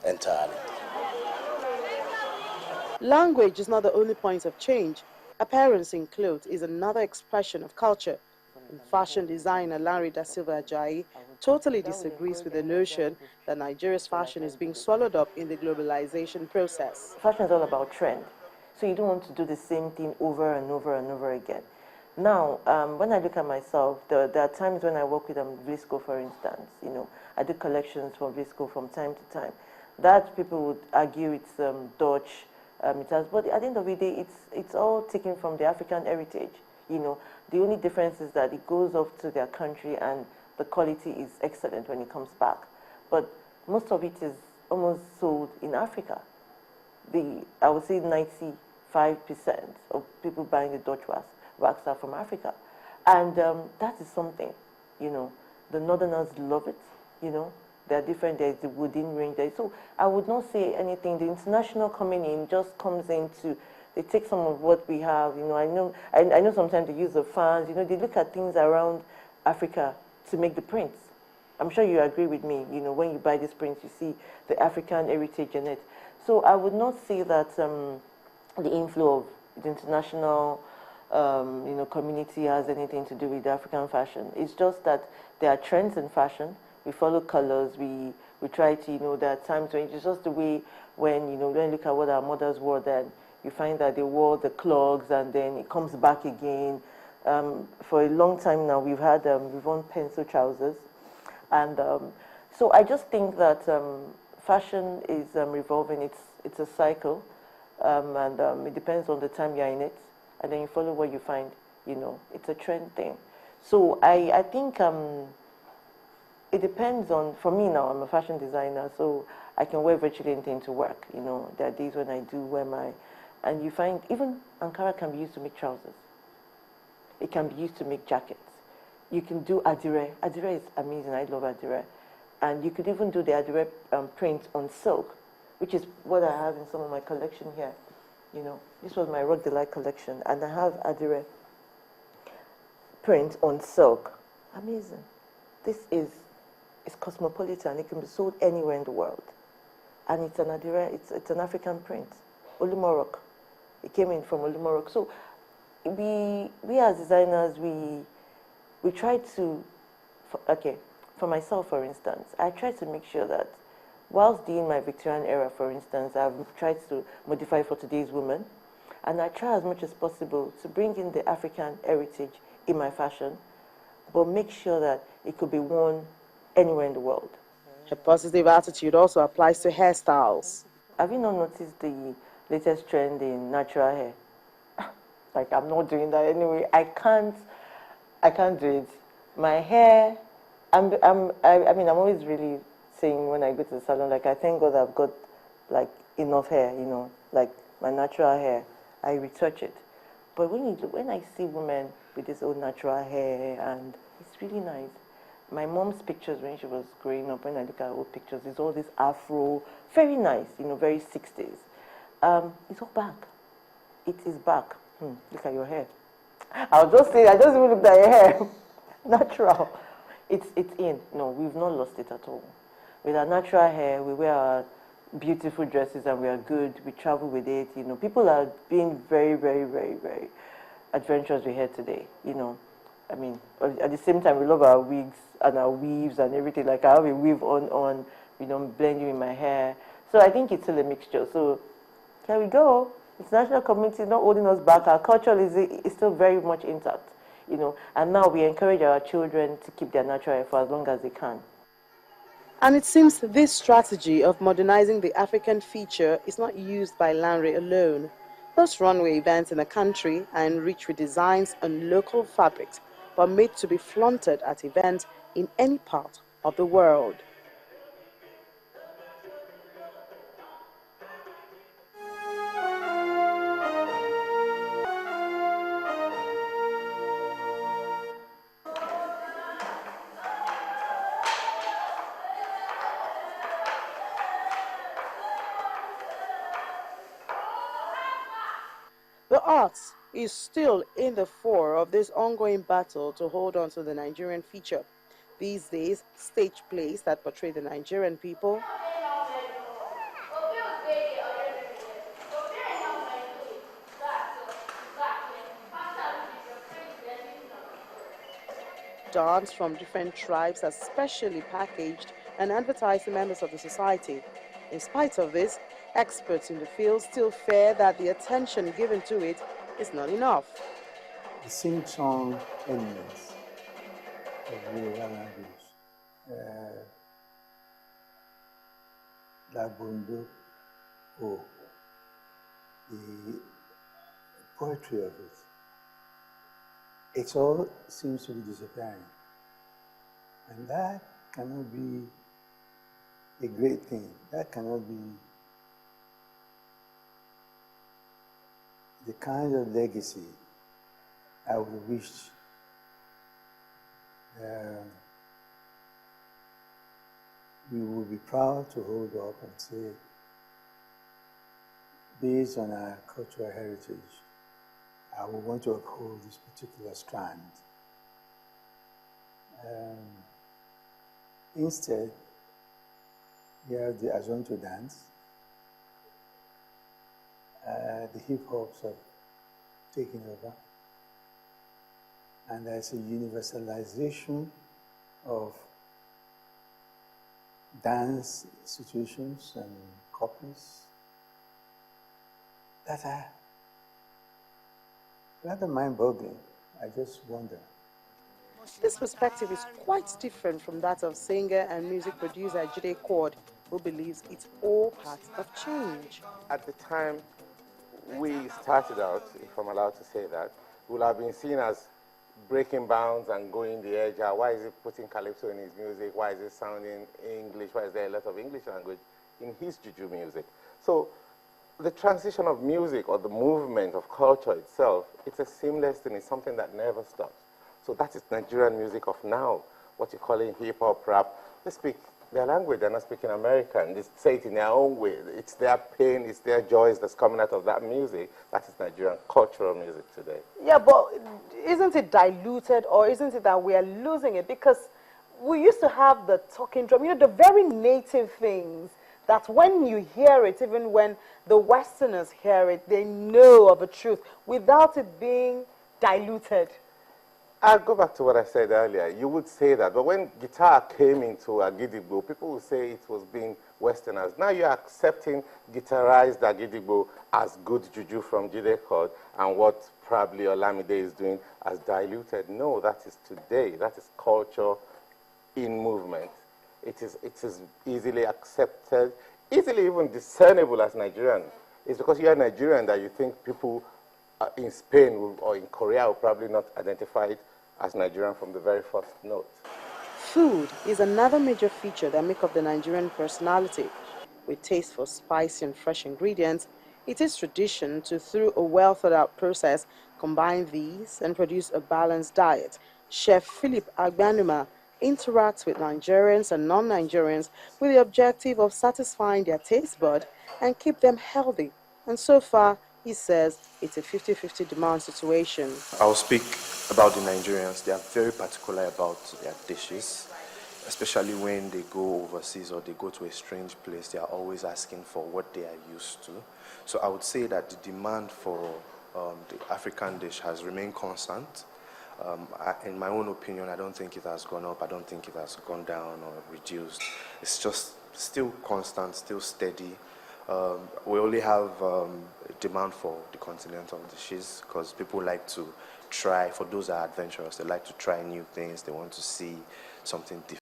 entirely. Language is not the only point of change. Appearance in clothes is another expression of culture. And fashion designer Larry Da Silva Ajayi totally disagrees with the notion that Nigeria's fashion is being swallowed up in the globalization process. Fashion is all about trend. So you don't want to do the same thing over and over and over again. Now, when I look at myself, there are times when I work with Visco, for instance. I do collections for Visco from time to time. That people would argue it's Dutch, but at the end of the day, it's all taken from the African heritage. The only difference is that it goes off to their country and the quality is excellent when it comes back. But most of it is almost sold in Africa. I would say 95% of people buying the Dutch wax are from Africa. And that is something, The Northerners love it, They're different. There's the wooden range there. So I would not say anything. The international coming in just comes into, they take some of what we have. I know sometimes they use the fans. They look at things around Africa to make the prints. I'm sure you agree with me. When you buy these prints, you see the African heritage in it. So I would not say that the inflow of the international community has anything to do with African fashion. It's just that there are trends in fashion. We follow colors. We try to, there are times when it's just the way when you look at what our mothers wore then, you find that they wore the clogs and then it comes back again. For a long time now, we've worn pencil trousers. And so I just think that fashion is revolving. It's a cycle. And it depends on the time you're in it. And then you follow what you find, It's a trend thing. So I think it depends on, for me now, I'm a fashion designer, so I can wear virtually anything to work. There are days when I do wear and you find even Ankara can be used to make trousers. It can be used to make jackets. You can do adire. Adire is amazing. I love adire. And you could even do the adire print on silk, which is what I have in some of my collection here. This was my Rock Delight collection, and I have adire print on silk. Amazing. This is cosmopolitan. It can be sold anywhere in the world. And it's an adire, it's an African print. Olumorok. It came in from Olumorok. So we as designers, we try to, for myself, for instance, I try to make sure that whilst doing my Victorian era, for instance, I've tried to modify for today's women, and I try as much as possible to bring in the African heritage in my fashion, but make sure that it could be worn anywhere in the world. A positive attitude also applies to hairstyles. Have you not noticed the latest trend in natural hair? Like, I'm not doing that anyway. I can't do it. My hair, I'm always really saying when I go to the salon, like, I thank God I've got, like, enough hair, like my natural hair. I retouch it. But when I see women with this old natural hair, and it's really nice. My mom's pictures when she was growing up, when I look at old pictures, it's all this afro, very nice, very 60s. It's all back. It is back. Look at your hair. I just even looked at your hair. Natural. It's in. No, we've not lost it at all. With our natural hair, we wear our beautiful dresses and we are good. We travel with it. People are being very, very, very, very adventurous with hair today. At the same time, we love our wigs and our weaves and everything. Like, I have a weave on, blending in my hair. So I think it's still a mixture. So here we go. International community is not holding us back. Our culture is still very much intact, And now we encourage our children to keep their natural hair for as long as they can. And it seems this strategy of modernizing the African feature is not used by Lanre alone. Those runway events in the country are enriched with designs on local fabrics, but made to be flaunted at events in any part of the world. The arts is still in the fore of this ongoing battle to hold on to the Nigerian feature. These days, stage plays that portray the Nigerian people dance from different tribes are specially packaged and advertised to members of the society. In spite of this, experts in the field still fear that the attention given to it is not enough. The sing-song elements of Yoruba language, uh, Labundo, or the poetry of it all seems to be disappearing. And that cannot be a great thing. That cannot be the kind of legacy I would wish we would be proud to hold up and say, based on our cultural heritage, I would want to uphold this particular strand. Instead, you have the Azonto dance, the hip-hops have taken over, and there's a universalization of dance situations and copies that are rather mind-boggling. I just wonder. This perspective is quite different from that of singer and music producer Jide Cord, who believes it's all part of change. At the time we started out, if I'm allowed to say that, we would have been seen as breaking bounds and going the edge. Why is he putting calypso in his music? Why is it sounding English? Why is there a lot of English language in his juju music? So the transition of music or the movement of culture itself, it's a seamless thing. It's something that never stops. So that is Nigerian music of now, what you call in hip-hop, rap. They speak their language, they're not speaking American. They say it in their own way. It's their pain, it's their joys that's coming out of that music. That is Nigerian cultural music today. Yeah, but isn't it diluted, or isn't it that we are losing it? Because we used to have the talking drum, you know, the very native things that when you hear it, even when the Westerners hear it, they know of a truth without it being diluted. I'll go back to what I said earlier. You would say that, but when guitar came into Agidigbo, people would say it was being westernized. Now you're accepting guitarized Agidigbo as good juju from Jide Cord, and what probably Olamide is doing as diluted. No, that is today. That is culture in movement. It is easily accepted, easily even discernible as Nigerian. It's because you're Nigerian that you think people in Spain or in Korea will probably not identify it as Nigerian from the very first note. Food is another major feature that make up the Nigerian personality. With taste for spicy and fresh ingredients, it is tradition to, through a well-thought-out process, combine these and produce a balanced diet. Chef Philip Agbanuma interacts with Nigerians and non-Nigerians with the objective of satisfying their taste bud and keep them healthy. And so far, he says it's a 50-50 demand situation. I'll speak about the Nigerians. They are very particular about their dishes, especially when they go overseas or they go to a strange place. They are always asking for what they are used to. So I would say that the demand for the African dish has remained constant. In my own opinion, I don't think it has gone up. I don't think it has gone down or reduced. It's just still constant, still steady. We only have demand for the continental dishes because people like to try, for those that are adventurous, they like to try new things. They want to see something different.